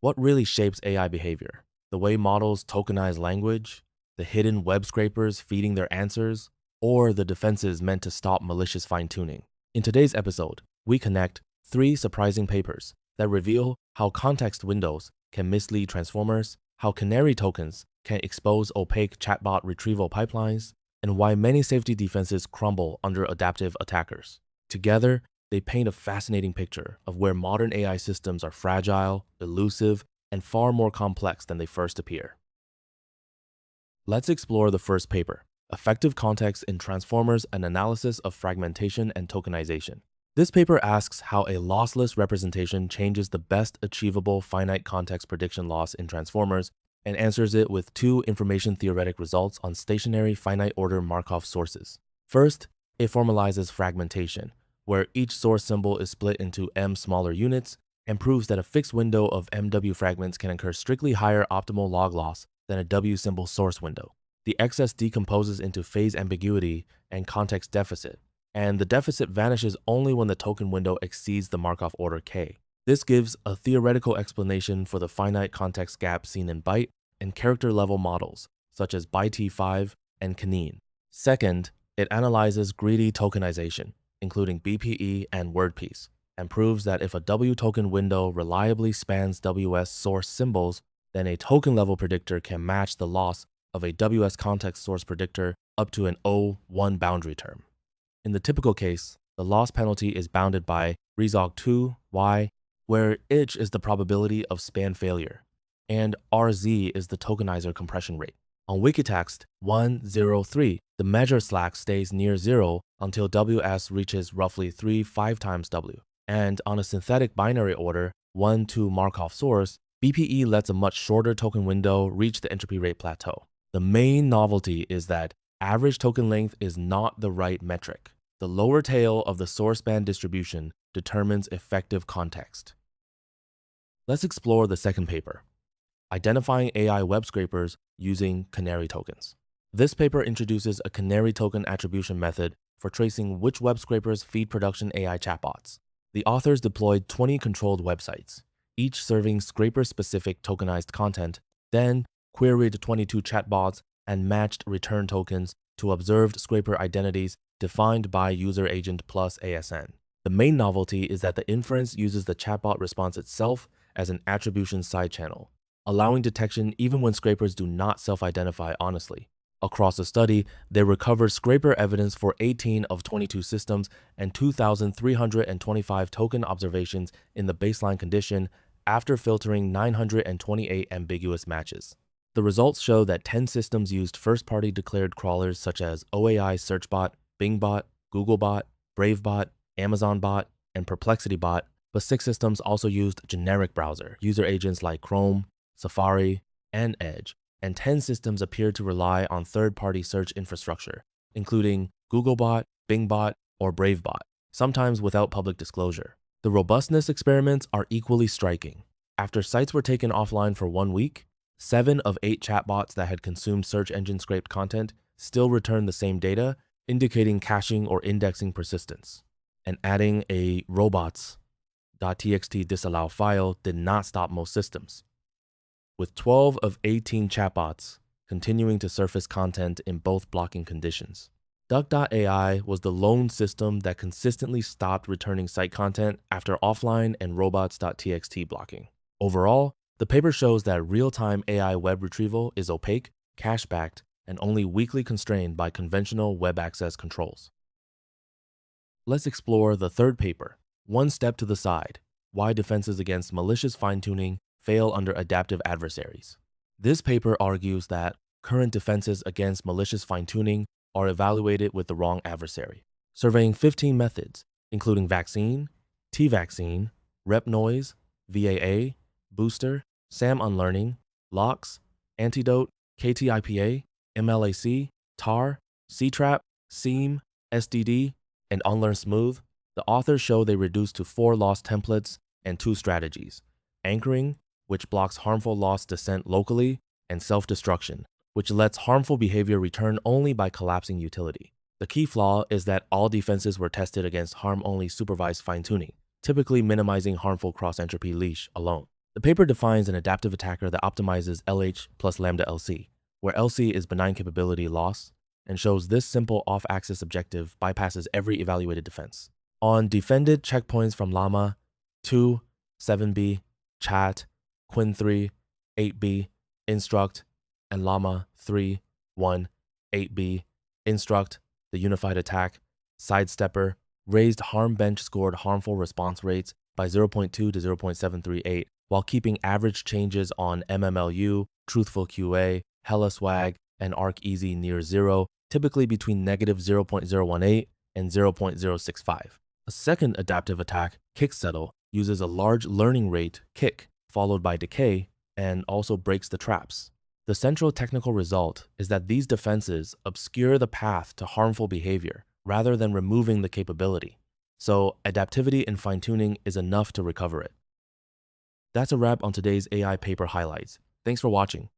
What really shapes AI behavior? The way models tokenize language, the hidden web scrapers feeding their answers, or the defenses meant to stop malicious fine-tuning? In today's episode, we connect three surprising papers that reveal how context windows can mislead transformers, how canary tokens can expose opaque chatbot retrieval pipelines, and why many safety defenses crumble under adaptive attackers. Together, they paint a fascinating picture of where modern AI systems are fragile, elusive, and far more complex than they first appear. Let's explore the first paper, Effective Context in Transformers: An Analysis of Fragmentation and Tokenization. This paper asks how a lossless representation changes the best achievable finite context prediction loss in transformers and answers it with two information theoretic results on stationary finite order Markov sources. First, it formalizes fragmentation, where each source symbol is split into m smaller units, and proves that a fixed window of MW fragments can incur strictly higher optimal log loss than a W symbol source window. The excess decomposes into phase ambiguity and context deficit, and the deficit vanishes only when the token window exceeds the Markov order K. This gives a theoretical explanation for the finite context gap seen in byte and character-level models, such as ByteE5 and Canine. Second, it analyzes greedy tokenization, including BPE and WordPiece, and proves that if a W token window reliably spans WS source symbols, then a token-level predictor can match the loss of a WS context source predictor up to an O1 boundary term. In the typical case, the loss penalty is bounded by resog2 y, where ich is the probability of span failure, and RZ is the tokenizer compression rate. On Wikitext 103, the measure slack stays near 0 until WS reaches roughly 5 times W. And on a synthetic binary order 1-2 Markov source, BPE lets a much shorter token window reach the entropy rate plateau. The main novelty is that average token length is not the right metric. The lower tail of the source band distribution determines effective context. Let's explore the second paper, Identifying AI Web Scrapers Using Canary Tokens. This paper introduces a canary token attribution method for tracing which web scrapers feed production AI chatbots. The authors deployed 20 controlled websites, each serving scraper-specific tokenized content, then queried 22 chatbots and matched return tokens to observed scraper identities defined by user agent plus ASN. The main novelty is that the inference uses the chatbot response itself as an attribution sidechannel, allowing detection even when scrapers do not self-identify honestly. Across the study, they recovered scraper evidence for 18 of 22 systems and 2,325 token observations in the baseline condition after filtering 928 ambiguous matches. The results show that 10 systems used first-party declared crawlers such as OAI SearchBot, BingBot, Googlebot, BraveBot, AmazonBot, and PerplexityBot, but 6 systems also used generic browser user agents like Chrome, Safari, and Edge, and 10 systems appeared to rely on third-party search infrastructure, including Googlebot, BingBot, or BraveBot, sometimes without public disclosure. The robustness experiments are equally striking. After sites were taken offline for 1 week, 7 of 8 chatbots that had consumed search engine scraped content still returned the same data, indicating caching or indexing persistence. And adding a robots.txt disallow file did not stop most systems, with 12 of 18 chatbots continuing to surface content in both blocking conditions. Duck.ai was the lone system that consistently stopped returning site content after offline and robots.txt blocking. Overall, the paper shows that real-time AI web retrieval is opaque, cache-backed, and only weakly constrained by conventional web access controls. Let's explore the third paper, One Step to the Side, Why Defenses Against Malicious Fine-Tuning Fail Under Adaptive Adversaries. This paper argues that current defenses against malicious fine-tuning are evaluated with the wrong adversary, surveying 15 methods, including vaccine, T-vaccine, rep noise, VAA, booster, SAM unlearning, locks, antidote, KTIPA, MLAC, TAR, CTRAP, SEAM, SDD, and unlearn smooth. The authors show they reduced to 4 loss templates and 2 strategies: anchoring, which blocks harmful loss descent locally, and self-destruction, which lets harmful behavior return only by collapsing utility. The key flaw is that all defenses were tested against harm-only supervised fine-tuning, typically minimizing harmful cross-entropy leash alone. The paper defines an adaptive attacker that optimizes LH plus lambda LC, where LC is benign capability loss, and shows this simple off-axis objective bypasses every evaluated defense. On defended checkpoints from Llama 2, 7B, Chat, Quinn3, 8B, Instruct, and Llama 3, 1, 8B, Instruct, the unified attack, Sidestepper, raised harm bench scored harmful response rates by 0.2 to 0.738, while keeping average changes on MMLU, Truthful QA, Hella Swag, and ArcEasy near zero, typically between negative 0.018 and 0.065. A second adaptive attack, Kicksettle, uses a large learning rate, kick, followed by decay, and also breaks the traps. The central technical result is that these defenses obscure the path to harmful behavior rather than removing the capability. So adaptivity and fine-tuning is enough to recover it. That's a wrap on today's AI paper highlights. Thanks for watching.